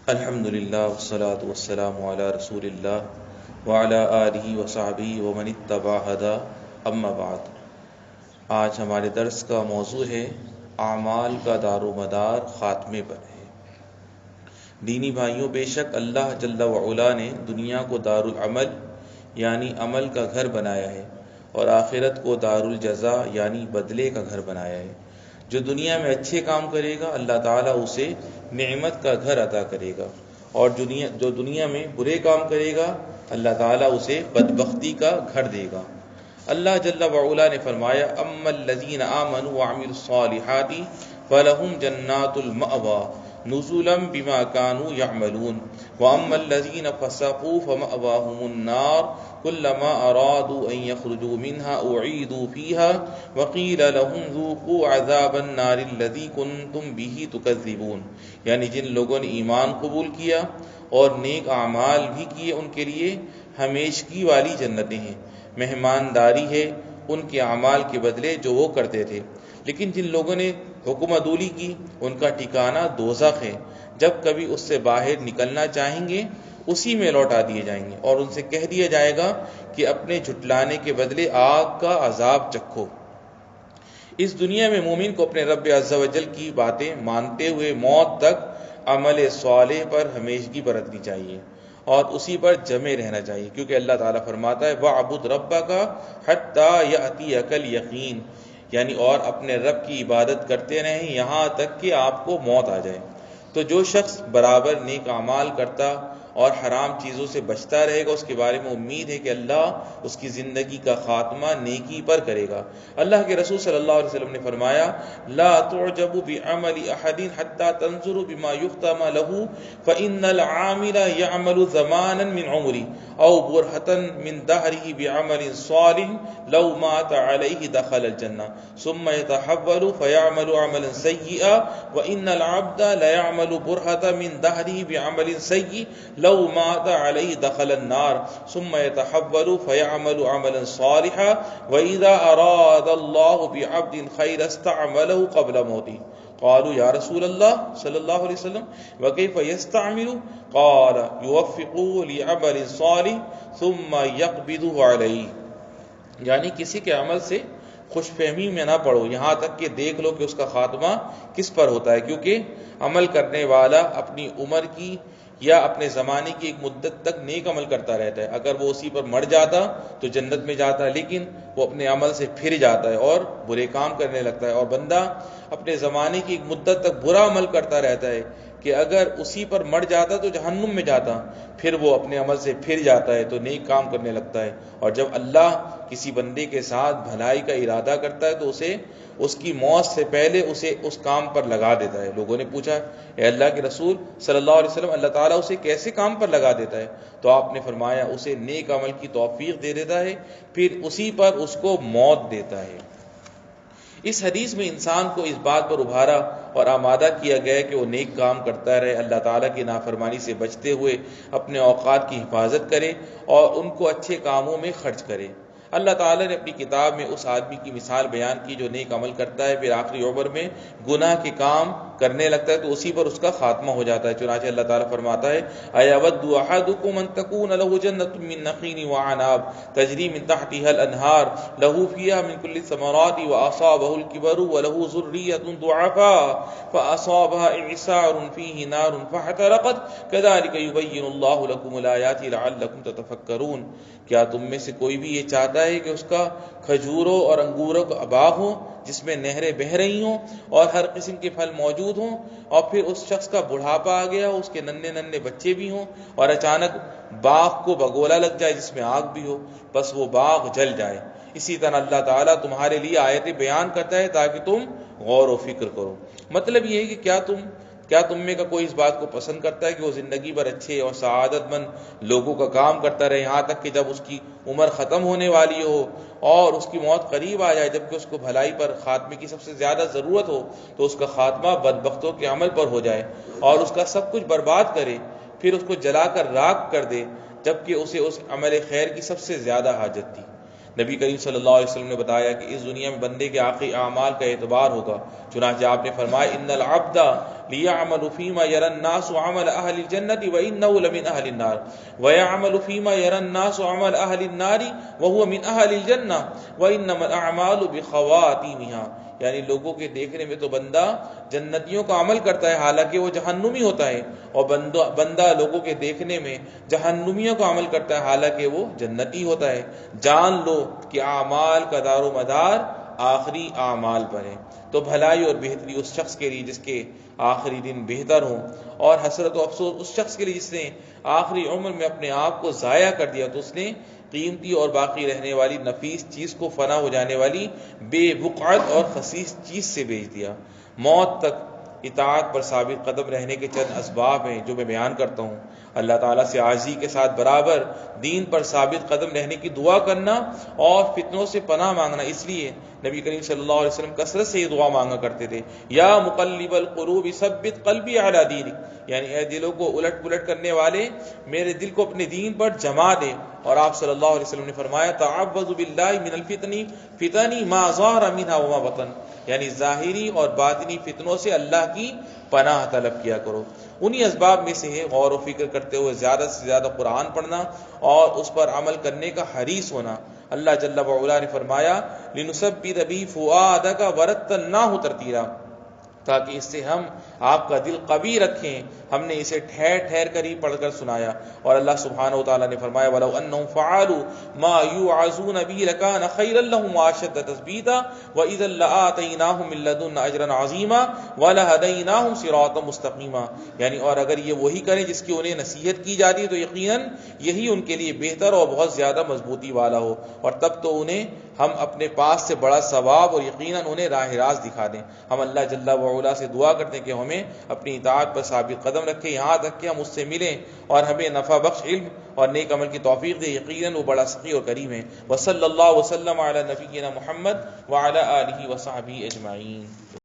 الحمدللہ والصلاة والسلام علی رسول اللہ وعلی آلہ وصحبہ ومن اتبع ہدی اما بعد۔ آج ہمارے درس کا موضوع ہے اعمال کا دار و مدار خاتمے پر ہے۔ دینی بھائیوں، بے شک اللہ جل وعلا نے دنیا کو دار العمل یعنی عمل کا گھر بنایا ہے اور آخرت کو دار الجزا یعنی بدلے کا گھر بنایا ہے۔ جو دنیا میں اچھے کام کرے گا اللہ تعالیٰ اسے نعمت کا گھر عطا کرے گا، اور جو دنیا میں برے کام کرے گا اللہ تعالیٰ اسے بدبختی کا گھر دے گا۔ اللہ جل وعلا نے فرمایا اما الذین آمنوا وعملوا الصالحات فلہم جنات المأوى نزلا بما كانوا يعملون واما الذین فسقوا فمأواهم النار كلما ارادوا ان يخرجوا منها اعيدوا فيها وقيل لهم ذوقوا عذاب النار الذي كنتم به تكذبون، یعنی جن لوگوں نے ایمان قبول کیا اور نیک اعمال بھی کیے ان کے لیے ہمیشگی والی جنتیں ہیں، مہمانداری ہے ان کے اعمال کے بدلے جو وہ کرتے تھے۔ لیکن جن لوگوں نے حکم عدولی کی ان کا ٹھکانہ دوزخ ہے، جب کبھی اس سے باہر نکلنا چاہیں گے اسی میں لوٹا دیے جائیں گے، اور ان سے کہہ دیا جائے گا کہ اپنے جھٹلانے کے بدلے آگ کا عذاب چکھو۔ اس دنیا میں مومن کو اپنے رب عز و جل کی باتیں مانتے ہوئے موت تک عمل صالح پر ہمیشگی برتنی چاہیے اور اسی پر جمے رہنا چاہیے، کیونکہ اللہ تعالیٰ فرماتا ہے وَاعْبُدْ رَبَّكَ حَتَّى يَأْتِيَكَ الْيَقِينُ، یعنی اور اپنے رب کی عبادت کرتے رہیں یہاں تک کہ آپ کو موت آ جائے۔ تو جو شخص برابر نیک اعمال کرتا اور حرام چیزوں سے بچتا رہے گا اس کے بارے میں امید ہے کہ اللہ اس کی زندگی کا خاتمہ نیکی پر کرے گا۔ اللہ کے رسول صلی اللہ علیہ وسلم نے فرمایا لا تعجب بعمل احد حتى تنظر بما يختم له فإن العامل يعمل زمانا من عمره او برهة من دهره بعمل صالح لو مات عليه دخل الجنة ثم يتحول فيعمل عملا سيئا وإن العبد لا يعمل برهة من دهره بعمل سيء لو مات عليه دخل النار ثم يتحول فيعمل عملا صالحا وإذا أراد الله بعبد خير استعمله قبل موته قالوا يا رسول الله صلى الله عليه وسلم وكيف يستعمل قال يوفقه لعمل صالح ثم يقبضه عليه، یعنی کسی کے عمل سے خوش فہمی میں نہ پڑو یہاں تک کہ دیکھ لو کہ اس کا خاتمہ کس پر ہوتا ہے، کیونکہ عمل کرنے والا اپنی عمر کی یا اپنے زمانے کی ایک مدت تک نیک عمل کرتا رہتا ہے، اگر وہ اسی پر مر جاتا تو جنت میں جاتا ہے، لیکن وہ اپنے عمل سے پھر جاتا ہے اور برے کام کرنے لگتا ہے، اور بندہ اپنے زمانے کی ایک مدت تک برا عمل کرتا رہتا ہے کہ اگر اسی پر مر جاتا تو جہنم میں جاتا، پھر وہ اپنے عمل سے پھر جاتا ہے تو نیک کام کرنے لگتا ہے، اور جب اللہ کسی بندے کے ساتھ بھلائی کا ارادہ کرتا ہے تو اسے اس کی موت سے پہلے اسے اس کام پر لگا دیتا ہے۔ لوگوں نے پوچھا اے اللہ کے رسول صلی اللہ علیہ وسلم اللہ تعالیٰ اسے کیسے کام پر لگا دیتا ہے؟ تو آپ نے فرمایا اسے نیک عمل کی توفیق دے دیتا ہے، پھر اسی پر اس کو موت دیتا ہے۔ اس حدیث میں انسان کو اس بات پر ابھارا اور آمادہ کیا گیا کہ وہ نیک کام کرتا رہے، اللہ تعالیٰ کی نافرمانی سے بچتے ہوئے اپنے اوقات کی حفاظت کرے اور ان کو اچھے کاموں میں خرچ کرے۔ اللہ تعالیٰ نے اپنی کتاب میں اس آدمی کی مثال بیان کی جو نیک عمل کرتا ہے پھر آخری عمر میں گناہ کے کام کرنے لگتا ہے تو اسی پر اس کا خاتمہ ہو جاتا ہے۔ چنانچہ اللہ تعالیٰ فرماتا ہے اَيَوَدُّ أَحَدُكُمْ أَن تَكُونَ لَهُ جَنَّةٌ مِّن نَخِيلٍ وَأَعْنَابٍ تَجْرِي مِن تَحْتِهَا الْأَنْهَارُ لَهُ فِيهَا مِن كُلِّ الثَّمَرَاتِ وَأَصَابَهُ الْكِبَرُ وَلَهُ ذُرِّيَّةٌ ضُعَفَاءُ فَأَصَابَهَا إِعْصَارٌ فِيهِ نَارٌ فَاحْتَرَقَتْ كَذَلِكَ يُبَيِّنُ اللَّهُ لَكُمُ الْآيَاتِ لَعَلَّكُمْ تَتَفَكَّرُونَ۔ کیا تم میں سے کوئی بھی یہ چاہتا ہے کہ اس کا کھجوروں اور انگوروں کا باغ ہو جس میں نہریں بہہ رہی ہوں اور ہر قسم کے پھل موجود ہوں، اور پھر اس شخص کا بڑھاپا آ گیا، اس کے ننھے ننھے بچے بھی ہوں اور اچانک باغ کو بگولا لگ جائے جس میں آگ بھی ہو، بس وہ باغ جل جائے؟ اسی طرح اللہ تعالیٰ تمہارے لیے آیتیں بیان کرتا ہے تاکہ تم غور و فکر کرو۔ مطلب یہ ہے کہ کیا تم میں کا کوئی اس بات کو پسند کرتا ہے کہ وہ زندگی بھر اچھے اور سعادت مند لوگوں کا کام کرتا رہے یہاں تک کہ جب اس کی عمر ختم ہونے والی ہو اور اس کی موت قریب آ جائے جبکہ اس کو بھلائی پر خاتمے کی سب سے زیادہ ضرورت ہو تو اس کا خاتمہ بدبختوں کے عمل پر ہو جائے اور اس کا سب کچھ برباد کرے، پھر اس کو جلا کر راکھ کر دے جبکہ اسے اس عمل خیر کی سب سے زیادہ حاجت تھی؟ نبی کریم صلی اللہ علیہ وسلم نے بتایا کہ اس دنیا میں بندے کے آخری اعمال کا اعتبار ہوگا، چنانچہ آپ نے فرمایا ان العبد لیعمل فیما یری الناس عمل اہل الجنۃ وانہ لمن اہل النار ویعمل فیما یری الناس عمل اہل النار وهو من اہل الجنہ وانما الاعمال بخواتیمها، یعنی لوگوں کے دیکھنے میں تو بندہ جنتیوں کا عمل کرتا ہے حالانکہ وہ جہنمی ہوتا ہے، اور بندہ لوگوں کے دیکھنے میں جہنمیوں کا عمل کرتا ہے حالانکہ وہ جنتی ہوتا ہے۔ جان لو کہ اعمال کا دار و مدار آخری اعمال پر ہے، تو بھلائی اور بہتری اس شخص کے لیے جس کے آخری دن بہتر ہوں، اور حسرت و افسوس اس شخص کے لیے جس نے آخری عمر میں اپنے آپ کو ضائع کر دیا، تو اس نے قیمتی اور باقی رہنے والی نفیس چیز کو فنا ہو جانے والی بے بقعت اور خسیس چیز سے بیچ دیا۔ موت تک اطاعت پر ثابت قدم رہنے کے چند اسباب ہیں جو میں بیان کرتا ہوں۔ اللہ تعالیٰ سے عاجزی کے ساتھ برابر دین پر ثابت قدم رہنے کی دعا کرنا اور فتنوں سے پناہ مانگنا، اس لیے نبی کریم صلی اللہ علیہ وسلم کثرت سے یہ دعا مانگا کرتے تھے، یا مقلب القلوب ثبت قلبی علی دینک، یعنی اے دلوں کو الٹ پلٹ کرنے والے میرے دل کو اپنے دین پر جما دے۔ اور آپ صلی اللہ علیہ وسلم نے فرمایا تعوذ باللہ من الفتن فتن ما ظہر منها وما بطن، یعنی ظاہری اور باطنی فتنوں سے اللہ کی پناہ طلب کیا کرو۔ انہی اسباب میں سے ہے غور و فکر کرتے ہوئے زیادہ سے زیادہ قرآن پڑھنا اور اس پر عمل کرنے کا حریص ہونا۔ اللہ جل وعلا نے فرمایا لنثبت به فؤادك ورتلناه ترتیلا، تاکہ اس سے ہم آپ کا دل قوی رکھیں، ہم نے اسے ٹھہر ٹھہر کر ہی پڑھ کر سنایا۔ اور اللہ سبحانہ وتعالیٰ نے فرمایا وَلَوْ أَنَّهُمْ فَعَلُوا مَا يُوعَظُونَ بِهِ لَكَانَ خَيْرًا لَهُمْ وَأَشَدَّ تَثْبِيتًا وَإِذًا لَآتَيْنَاهُم مِّن لَّدُنَّا أَجْرًا عَظِيمًا وَلَهَدَيْنَاهُمْ صِرَاطًا مُّسْتَقِيمًا، یعنی اور اگر یہ وہی کریں جس کی انہیں نصیحت کی جاتی ہے تو یقیناً یہی ان کے لیے بہتر اور بہت زیادہ مضبوطی والا ہو، اور تب تو انہیں ہم اپنے پاس سے بڑا ثواب اور یقیناً انہیں راہ راست دکھا دیں۔ ہم اللہ جل وعلا سے دعا کرتے ہیں کہ ہمیں اپنی اطاعت پر ثابت قدم رکھے یہاں تک کہ ہم اس سے ملیں، اور ہمیں نفع بخش علم اور نیک عمل کی توفیق دے، یقیناً وہ بڑا سخی اور کریم ہے۔ وصلی اللہ وسلم علی نبینا محمد وعلی آلہ وصحبہ اجمعین۔